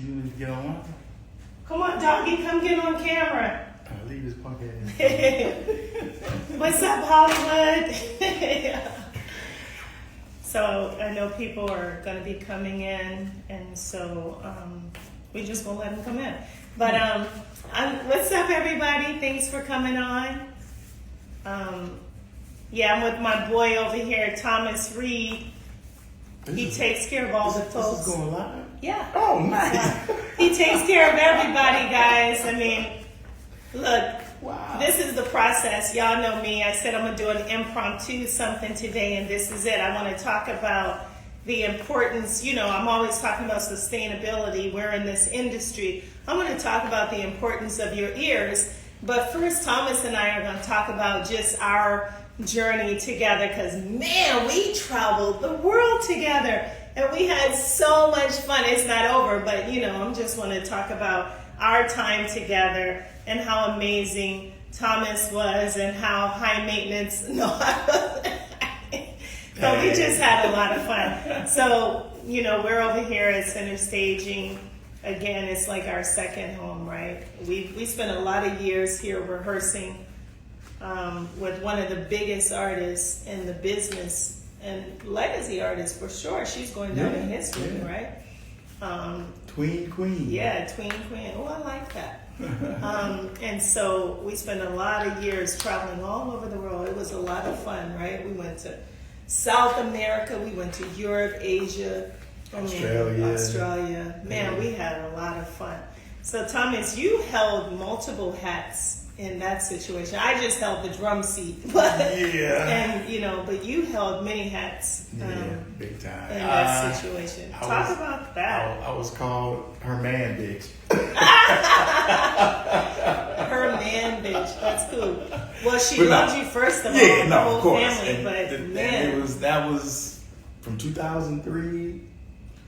You need to get on. Come on, doggy, come get on camera. Leave this punk ass. What's up, Hollywood? So I know people are going to be coming in, and so we just won't let them come in. But what's up, everybody? Thanks for coming on. I'm with my boy over here, Thomas Reed. He takes care of all the folks. This is going live? Yeah. Oh, nice. He takes care of everybody, guys. I mean, look, Wow. This is the process. Y'all know me. I said I'm going to do an impromptu something today, and this is it. I want to talk about the importance. I'm always talking about sustainability. We're in this industry. I'm going to talk about the importance of your ears. But first, Thomas and I are going to talk about just our journey together, because, man, we traveled the world together. And we had so much fun. It's not over, but I'm just want to talk about our time together and how amazing Thomas was and how high maintenance. No, I wasn't. But we just had a lot of fun. So, we're over here at Center Staging. Again, it's like our second home, right? We spent a lot of years here rehearsing with one of the biggest artists in the business. And legacy artist for sure. She's going down in history, right? Tween Queen. Yeah, Tween Queen. Oh, I like that. And so we spent a lot of years traveling all over the world. It was a lot of fun, right? We went to South America. We went to Europe, Asia, Australia. Man, we had a lot of fun. So, Thomas, you held multiple hats in that situation. I just held the drum seat, but but you held many hats. Big time In that situation. Talk about that. I was called her man bitch. Her man bitch. That's cool. Well, she loved you first of all. Yeah, the whole of course. family, That was from 2003.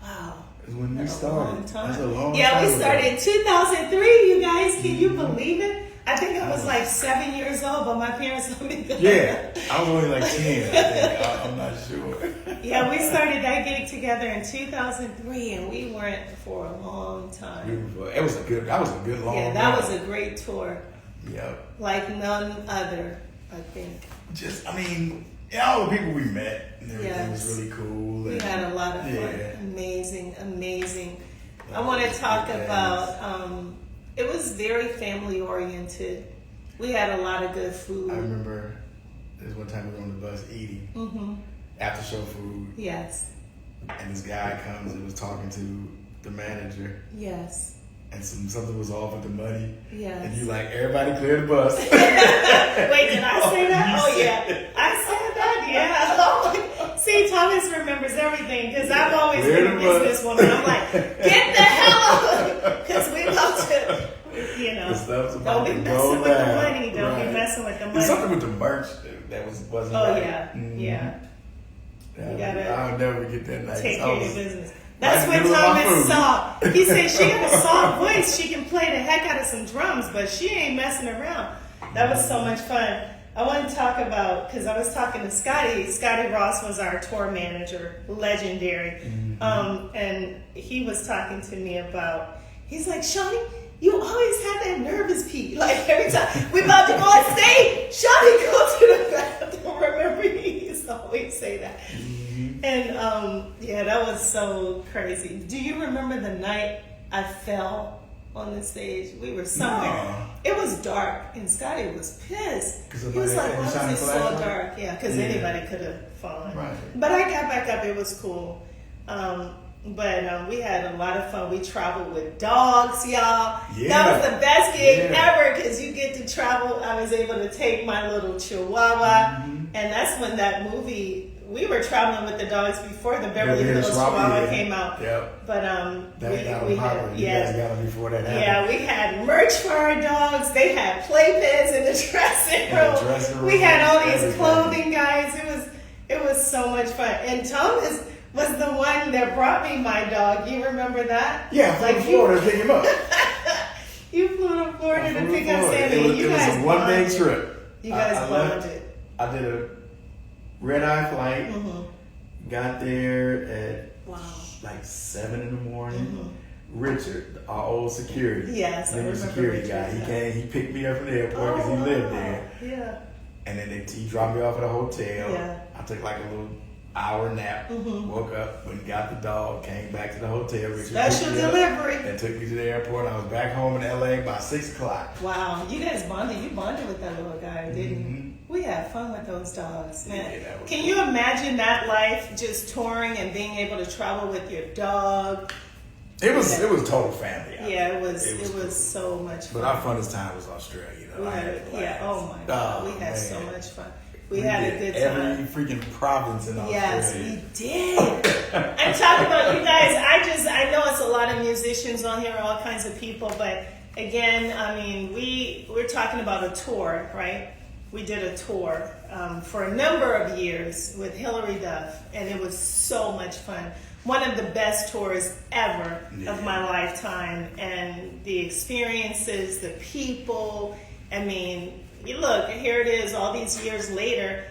Wow. Is when we started. A long time. That's a long time. Yeah, we started in 2003, you guys. Can you believe it? I think I was like 7 years old, but my parents let me go. Yeah, I was only like 10, I think. I'm not sure. Yeah, we started that gig together in 2003, and we went for a long time. That was a good long Yeah, that was a great tour. Yep. Like none other, I think. All the people we met and everything was really cool. We had a lot of fun. Yeah. Amazing. I want to talk about, it was very family oriented. We had a lot of good food. I remember there was one time we were on the bus eating after show food. Yes. And this guy comes and was talking to the manager. Yes. And something was off with the money. Yes. And you like, everybody clear the bus. Wait, did I say that? Oh, yeah. I said that? Yeah. See, Thomas remembers everything, because I've always been a businesswoman. I'm like, get the hell out, because we love to, don't be messing with the money. Don't be messing with the money. There's something with the merch that wasn't right. Yeah. Mm-hmm. Yeah. I'll never get that night. Take care of your business. That's when Thomas saw. He said she got a soft voice. She can play the heck out of some drums, but she ain't messing around. That was so much fun. I want to talk about, because I was talking to Scotty. Scotty Ross was our tour manager, legendary. And he was talking to me about, he's like, Shawnee, you always have that nervous peak. Like every time we about to go on stage, Shawnee, go to the bathroom. Remember, he used to always say that. And that was so crazy. Do you remember the night I fell on the stage? We were somewhere. No. It was dark, and Scotty was pissed. He was like, why was it so dark? Yeah, because anybody could have fallen. Right. But I got back up. It was cool. But we had a lot of fun. We traveled with dogs, y'all. Yeah. That was the best gig ever, because you get to travel. I was able to take my little Chihuahua, and that's when that movie... We were traveling with the dogs before the Beverly Hills Chihuahua came out. Yep. But we had, you guys got them before that happened. Yeah, we had merch for our dogs. They had playpens in the dressing room. We had all these clothing, guys. It was so much fun. And Thomas was the one that brought me my dog. You remember that? Yeah, like Florida to pick him up. You flew to Florida to pick up Sammy. It was a one-day trip. You guys bonded. I did a red-eye flight. Got there at like 7 in the morning. Richard, our old security. Yes, I remember security Richard, guy. He yeah. came, he picked me up from the airport because he lived there. Yeah. And then he dropped me off at a hotel. Yeah. I took like a little hour nap, woke up, went and got the dog, came back to the hotel. Richard Special picked me up delivery. and took me to the airport. And I was back home in LA by 6 o'clock. Wow, you guys bonded. You bonded with that little guy, didn't you? We had fun with those dogs, man. Yeah, that was Can you imagine that life, just touring and being able to travel with your dog? It was total family. out Yeah, there. it was cool. so much fun. But our funnest time was Australia. You know, We I had, had a blast. oh my God, we had so man. much fun. We had a did good time. every freaking province in Australia. Yes, we did. I'm talking about you guys. I know it's a lot of musicians on here, all kinds of people, but again, I mean, we're talking about a tour, right? We did a tour for a number of years with Hillary Duff, and it was so much fun. One of the best tours ever of my lifetime, and the experiences, the people. I mean, you look, here it is, all these years later.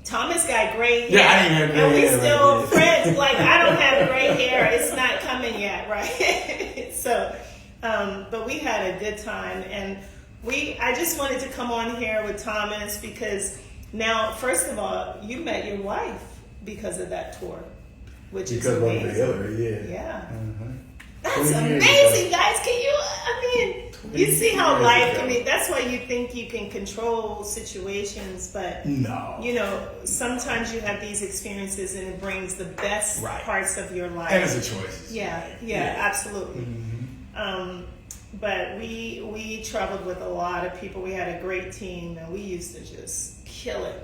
Thomas got gray hair, Yeah, I didn't have gray and we hair still right friends. Like, I don't have gray hair; it's not coming yet, right? So, but we had a good time, and I just wanted to come on here with Thomas because now, first of all, you met your wife because of that tour, which is Because amazing. of Hillary, yeah. Yeah. Uh-huh. That's 20 years amazing, ago. guys. Can you, I mean, you see how 20 life years can ago. be. That's why you think you can control situations, but, No. you know, sometimes you have these experiences and it brings the best Right. parts of your life. And it's a choice. Yeah, absolutely. But we traveled with a lot of people. We had a great team, and we used to just kill it.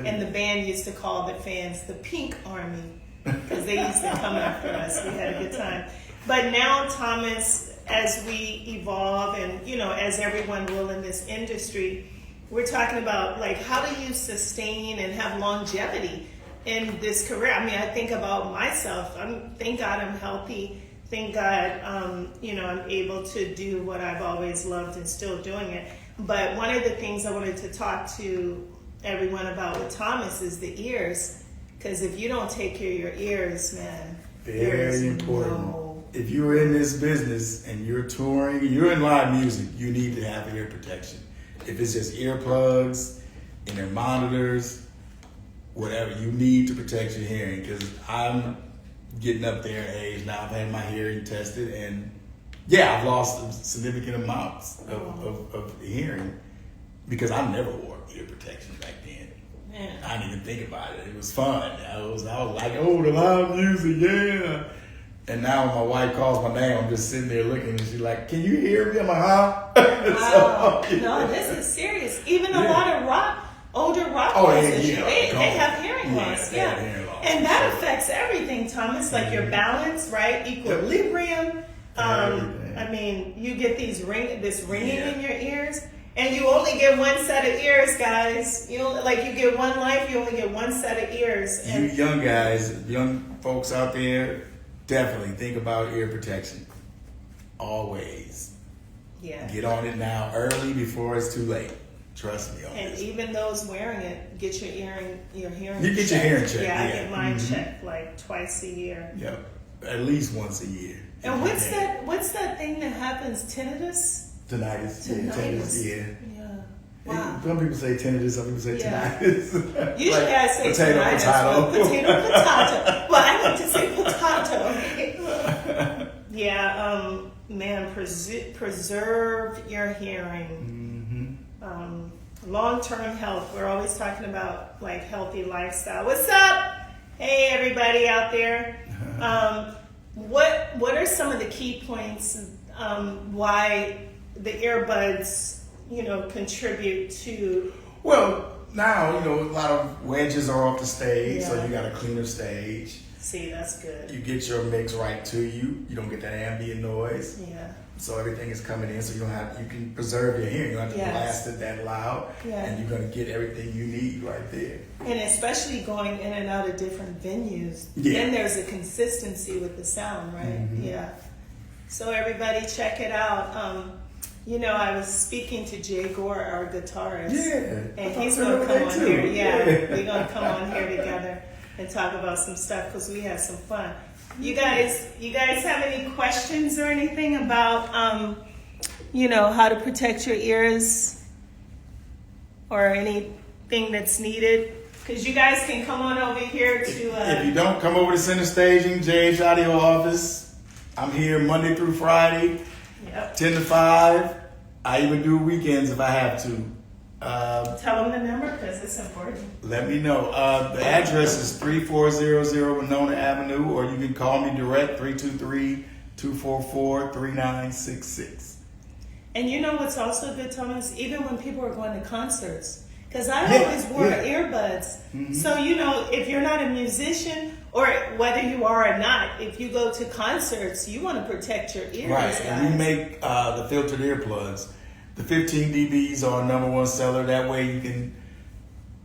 And the band used to call the fans the Pink Army because they used to come after us. We had a good time. But now, Thomas, as we evolve, and you know, as everyone will in this industry, we're talking about like how do you sustain and have longevity in this career? I mean, I think about myself. Thank God I'm healthy. Thank God, you know, I'm able to do what I've always loved and still doing it. But one of the things I wanted to talk to everyone about with Thomas is the ears. Because if you don't take care of your ears, man, Very important. If you're in this business and you're touring, you're in live music, you need to have ear protection. If it's just earplugs and their monitors, whatever, you need to protect your hearing. Because I'm getting up there in age now. I've had my hearing tested, and yeah, I've lost significant amounts of hearing because I never wore ear protection back then. Man. I didn't even think about it. It was fun. I was like, oh, the loud music, yeah. And now when my wife calls my name, I'm just sitting there looking, and she's like, can you hear me? I'm like, huh? Wow. No, this is serious. Even a lot of older rock musicians, they have hearing loss. They have hearing loss. And that affects everything, Thomas, like your balance, right? Equilibrium. I mean, you get this ringing in your ears. And you only get one set of ears, guys. You get one life, you only get one set of ears. And you young guys, young folks out there, definitely think about ear protection. Always. yeah. Get on it now, early before it's too late. Trust me on And this. even those wearing it, get your hearing You get checked. your hearing checked, Yeah, I yeah. get mine checked like twice a year. Yep. At least once a year. And what's that thing that happens? Tinnitus? Tinnitus. Tinnitus. Yeah. Yeah. Wow. Some people say tinnitus, some people say Yeah. tinnitus. Usually I say potato, tinnitus, potato. but potato, potato. Well, I like to say potato. Yeah, man, preserve your hearing. Long-term health. We're always talking about like healthy lifestyle. What's up? Hey, everybody out there. What are some of the key points why the earbuds, contribute to? Well, now, a lot of wedges are off the stage, so Yeah. you got a cleaner stage. See, that's good. You get your mix right to you. You don't get that ambient noise. Yeah. So everything is coming in, so you can preserve your hearing. You don't have to Yes. blast it that loud, Yeah. and you're going to get everything you need right there. And especially going in and out of different venues, Yeah. then there's a consistency with the sound, right? Yeah. So everybody check it out. I was speaking to Jay Gore, our guitarist. Yeah. And he's I going to thought come on so here. too. Yeah, we're going to come on here together and talk about some stuff because we had some fun. You guys have any questions or anything about, how to protect your ears or anything that's needed? Because you guys can come on over here to. If you don't, come over to Center Staging, JH Audio Office. I'm here Monday through Friday, 10 to 5. I even do weekends if I have to. Tell them the number because it's important. Let me know. The address is 3400 Winona Avenue, or you can call me direct, 323-244-3966. And you know what's also good, Thomas? Even when people are going to concerts, because I always wore earbuds. Mm-hmm. So, if you're not a musician, or whether you are or not, if you go to concerts, you want to protect your ears. Right, guys. and we make the filtered earplugs. The 15 dBs are our #1 seller. That way you can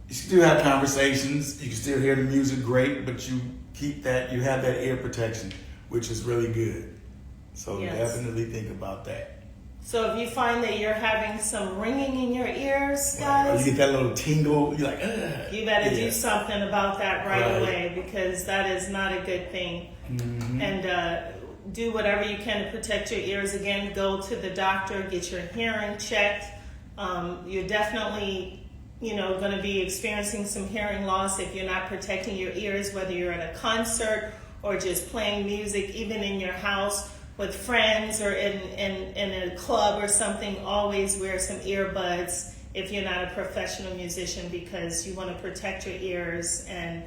still have conversations. You can still hear the music great, but you have that ear protection, which is really good. So definitely think about that. So if you find that you're having some ringing in your ears, guys, or you get that little tingle, you're like, ugh. You better do something about that right away, because that is not a good thing. Mm-hmm. And do whatever you can to protect your ears. Again, go to the doctor, get your hearing checked. You're definitely, going to be experiencing some hearing loss if you're not protecting your ears, whether you're at a concert or just playing music, even in your house with friends or in a club or something. Always wear some earbuds if you're not a professional musician, because you want to protect your ears and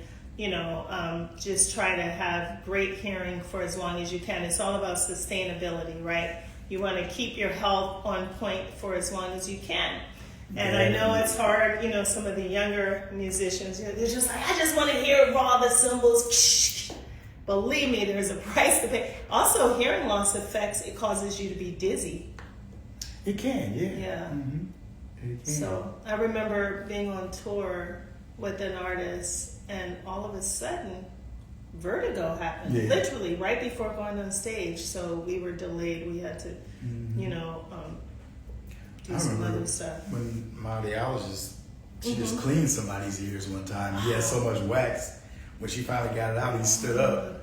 just try to have great hearing for as long as you can. It's all about sustainability, right? You want to keep your health on point for as long as you can. And I know it's hard, some of the younger musicians, they're just like, I just want to hear raw the cymbals. Believe me, there's a price to pay. Also, hearing loss it causes you to be dizzy. It can, yeah. Yeah. Mm-hmm. It can. So I remember being on tour with an artist, and all of a sudden, vertigo happened, literally right before going on stage. So we were delayed. We had to, do some other stuff. When my audiologist, she just cleaned somebody's ears one time. He had so much wax. When she finally got it out, he stood up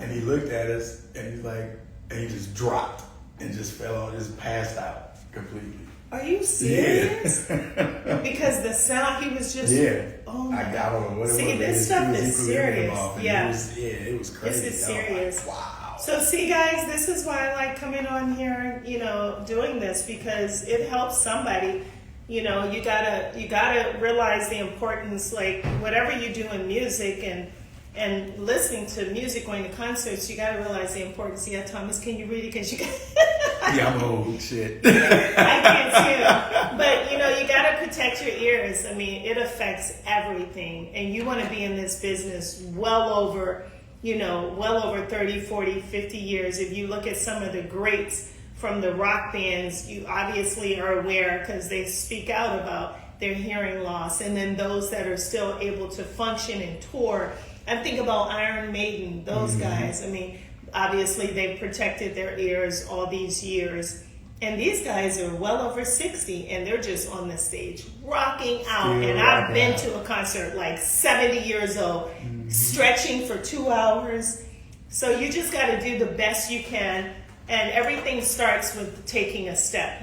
and he looked at us and he's like, and he just dropped and just fell on, just passed out completely. Are you serious? Yeah. Because the sound, he was just. Yeah. Oh my God. I don't know what it was. See, this stuff is serious. Yeah. It was crazy. This is serious. Like, wow. So see, guys, this is why I like coming on here, doing this, because it helps somebody. You gotta realize the importance, like whatever you do in music and listening to music, going to concerts, you gotta realize the importance. Yeah, Thomas, can you read it? Cause you got yeah, I'm old shit. I can't see it. But you gotta protect your ears. I mean, it affects everything. And you wanna be in this business well over 30, 40, 50 years. If you look at some of the greats from the rock bands, you obviously are aware because they speak out about their hearing loss. And then those that are still able to function and tour. I think about Iron Maiden, those guys. I mean, obviously they've protected their ears all these years. And these guys are well over 60 and they're just on the stage rocking out. And I've been to a concert like 70 years old, stretching for 2 hours. So you just got to do the best you can. And everything starts with taking a step,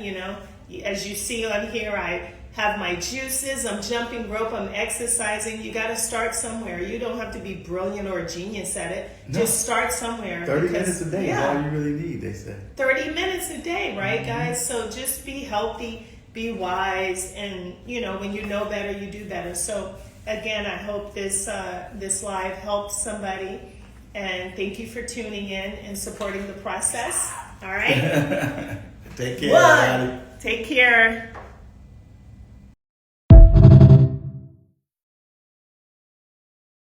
As you see on here, I have my juices, I'm jumping rope, I'm exercising. You got to start somewhere. You don't have to be brilliant or a genius at it. No. Just start somewhere. 30 minutes a day is all you really need, they said. 30 minutes a day, right, guys? So just be healthy, be wise, and, when you know better, you do better. So, again, I hope this live helps somebody. And thank you for tuning in and supporting the process. All right? Take care. Take care.